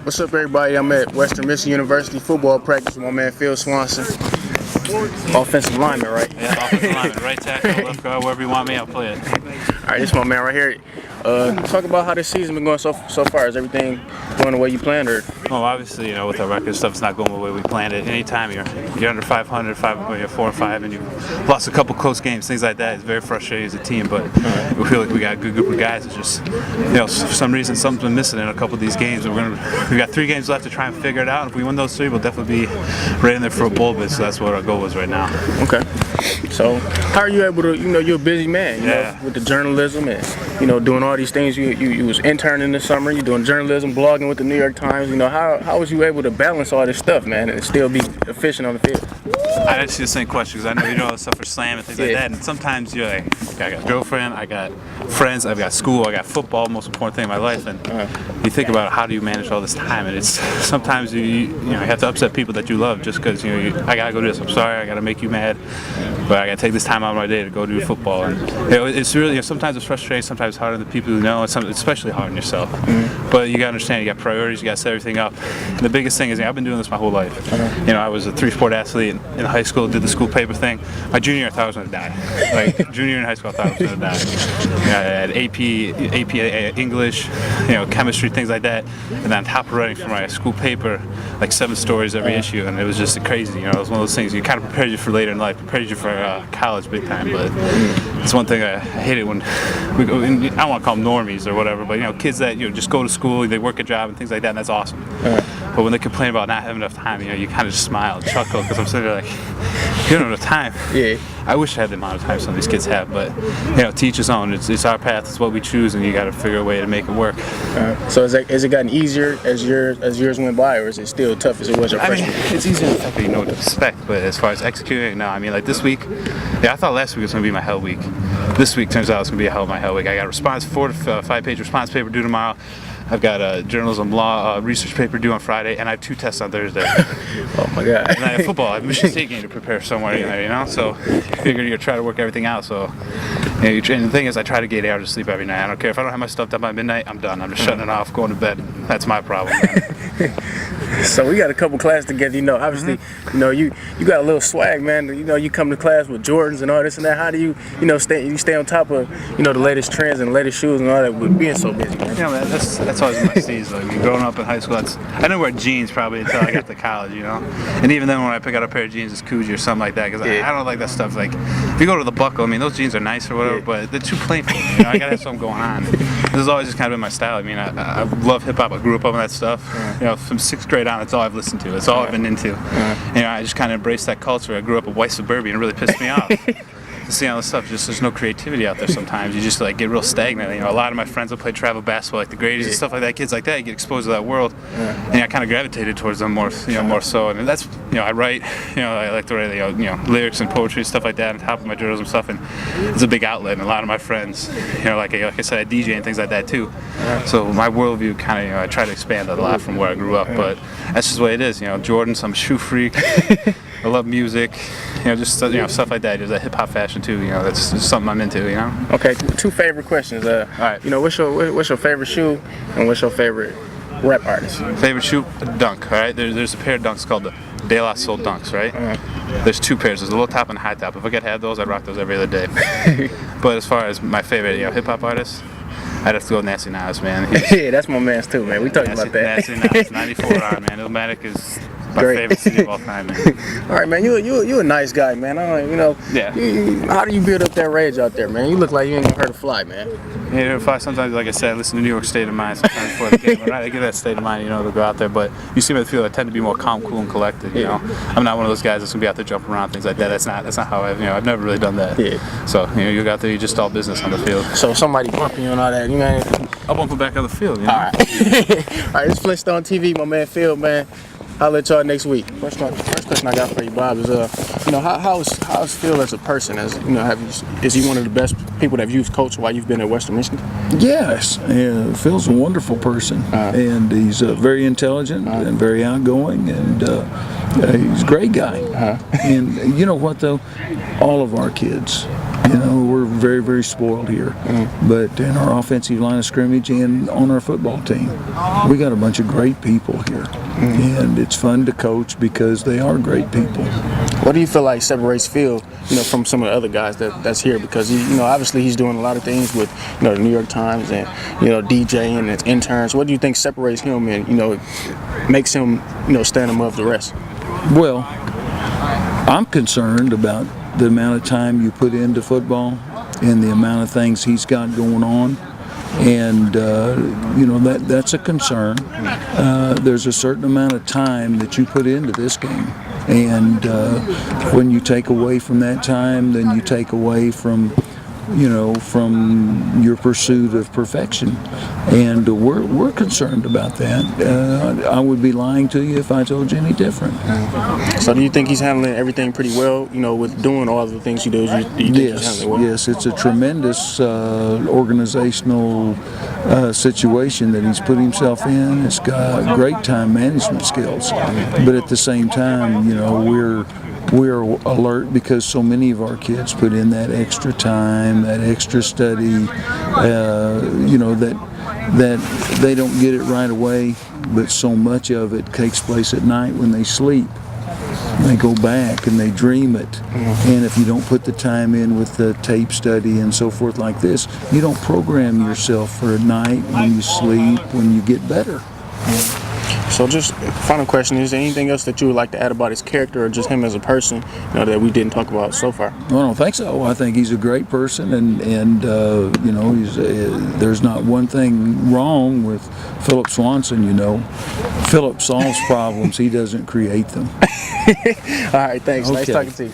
What's up, everybody? I'm at Western Michigan University football practice with my man Phil Swanson. Offensive lineman, right? Yeah, offensive lineman, right tackle, left guard, wherever you want me, I'll play it. All right, this is my man right here. Talk about how this season been going so far. Is everything going the way you planned, or? Well, obviously, you know, with our record stuff, it's not going the way we planned it. Anytime you're under 500, 4 or 5, and you've lost a couple close games, things like that, it's very frustrating as a team. But we feel like we got a good group of guys. It's just, you know, for some reason, something's been missing in a couple of these games. And we got 3 games left to try and figure it out. If we win those 3, we'll definitely be right in there for a bowl bid. So that's what our goal is right now. Okay. So how are you able to, you know, you're a busy man, you know, with the journalism and, you know, doing all these things. You was interning this summer, you're doing journalism, blogging with the New York Times. You know, how was you able to balance all this stuff, man, and still be efficient on the field? I asked you the same question because I know you do all this stuff for slam and things like that. And sometimes you're like, okay, I got a girlfriend, I got friends, I've got school, I got football, most important thing in my life. And you think about how do you manage all this time, and it's sometimes you have to upset people that you love just because I gotta go do this. I'm sorry, I gotta make you mad, but I gotta take this time out of my day to go do football. And it's really sometimes it's frustrating, sometimes harder than the people who know, and especially hard on yourself. But you gotta understand, you got priorities, you gotta set everything up. And the biggest thing is, I've been doing this my whole life. You know, I was a 3-sport athlete in high school, did the school paper thing. My junior year, I thought I was gonna die. Like junior year in high school, I thought I was gonna die. I had AP English, chemistry, things like that, and then on top of writing for my school paper, like 7 stories every issue, and it was just crazy. It was one of those things you kind of prepared you for later in life, prepared you for college big time. But it's one thing I hate it when I don't want to call them normies or whatever, but kids that just go to school, they work a job and things like that, and that's awesome. But when they complain about not having enough time, you kind of just smile and chuckle because I'm sitting there like, you don't have enough time. Yeah. I wish I had the amount of time some of these kids have, but to each his own. It's our path. It's what we choose, and you got to figure a way to make it work. So has it gotten easier as years went by, or is it still tough as it was your freshman year? It's easier to know what to expect, but as far as executing, no. I mean, like this week, I thought last week was going to be my hell week. This week turns out it's going to be a hell of my hell week. I got a 4 to 5-page response paper due tomorrow. I've got a journalism law research paper due on Friday, and I have 2 tests on Thursday. Oh my God! And I have football. I have Michigan State game to prepare somewhere in there, So you figure you're trying to work everything out. So, and the thing is, I try to get 8 hours of sleep every night. I don't care if I don't have my stuff done by midnight. I'm done. I'm just shutting it off, going to bed. That's my problem, man. So we got a couple classes together. Obviously, you got a little swag, man. You come to class with Jordans and all this and that. How do you stay on top of the latest trends and the latest shoes and all that with being so busy, man? Man, that's always my steez. Like growing up in high school, I didn't wear jeans probably until I got to college, And even then, when I pick out a pair of jeans, it's Coogee or something like that, because I don't like that stuff. Like if you go to the Buckle, those jeans are nice or whatever, but they're too plain for me. I gotta have something going on. This has always just kind of been my style. I love hip hop. I grew up on that stuff. From 6th grade on, that's all I've listened to. That's all I've been into. I just kind of embraced that culture. I grew up a white suburban, and it really pissed me off. To see all this stuff, there's no creativity out there sometimes. You just get real stagnant. A lot of my friends that play travel basketball, like the Grady's and stuff like that, kids like that, you get exposed to that world. And I kind of gravitated towards them more so. And that's, I write, I like to write, lyrics and poetry and stuff like that on top of my journalism stuff. And it's a big outlet. And a lot of my friends, like I said, I DJ and things like that too. So my worldview kind of, I try to expand a lot from where I grew up. But that's just the way it is. Jordans, I'm a shoe freak. I love music, just stuff like that. There's that hip hop fashion too. That's just something I'm into. Okay, 2 favorite questions. All right. What's your favorite shoe, and what's your favorite rap artist? Favorite shoe, Dunk. All right. There's a pair of Dunks called the De La Soul Dunks. Right. There's 2 pairs. There's a low top and a high top. If I could have those, I'd rock those every other day. But as far as my favorite, hip hop artist, I'd have to go with Nasty Nas, man. Yeah, that's my man's too, man. We talking about that. Nasty Nas, 94 on, man. Illmatic is my favorite city of all time, man. All right, man. You a nice guy, man. How do you build up that rage out there, man? You look like you ain't gonna hurt a fly, man. Yeah, if I sometimes, like I said, I listen to New York State of Mind sometimes before the game. When I get that state of mind, to go out there. But you see me in the field, I tend to be more calm, cool, and collected. I'm not one of those guys that's gonna be out there jumping around, things like that. That's not how I've never really done that. Yeah. So you go out there, you just all business on the field. So somebody bumping you and all that, I'll bump it back on the field. All right. All right. It's Flintstone TV, my man Phil, man. I'll let y'all next week. First question I got for you, Bob, is how's Phil as a person? Is he one of the best people that you've coached while you've been at Western Michigan? Yes, Phil's a wonderful person, and he's very intelligent and very outgoing, and he's a great guy. And you know what though, all of our kids You know, we're very, very spoiled here. But in our offensive line of scrimmage and on our football team, we got a bunch of great people here. And it's fun to coach because they are great people. What do you feel like separates Phil, from some of the other guys that's here? Because obviously he's doing a lot of things with, the New York Times and DJ and its interns. What do you think separates him and makes him stand above the rest? Well, I'm concerned about the amount of time you put into football and the amount of things he's got going on. And that's a concern. There's a certain amount of time that you put into this game, and when you take away from that time, then you take away from your pursuit of perfection, and we're concerned about that. I would be lying to you if I told you any different. So do you think he's handling everything pretty well, with doing all the things he does? Do you think he's handling it well? Yes, it's a tremendous organizational situation that he's put himself in. It's got great time management skills, but at the same time, we're alert because so many of our kids put in that extra time, that extra study, that they don't get it right away, but so much of it takes place at night when they sleep. They go back and they dream it. And if you don't put the time in with the tape study and so forth like this, you don't program yourself for a night when you sleep, when you get better. So just final question, is there anything else that you would like to add about his character or just him as a person that we didn't talk about so far? Well, I don't think so. I think he's a great person, and he's there's not one thing wrong with Philip Swanson. Philip solves problems. He doesn't create them. All right, thanks. Okay. Nice talking to you.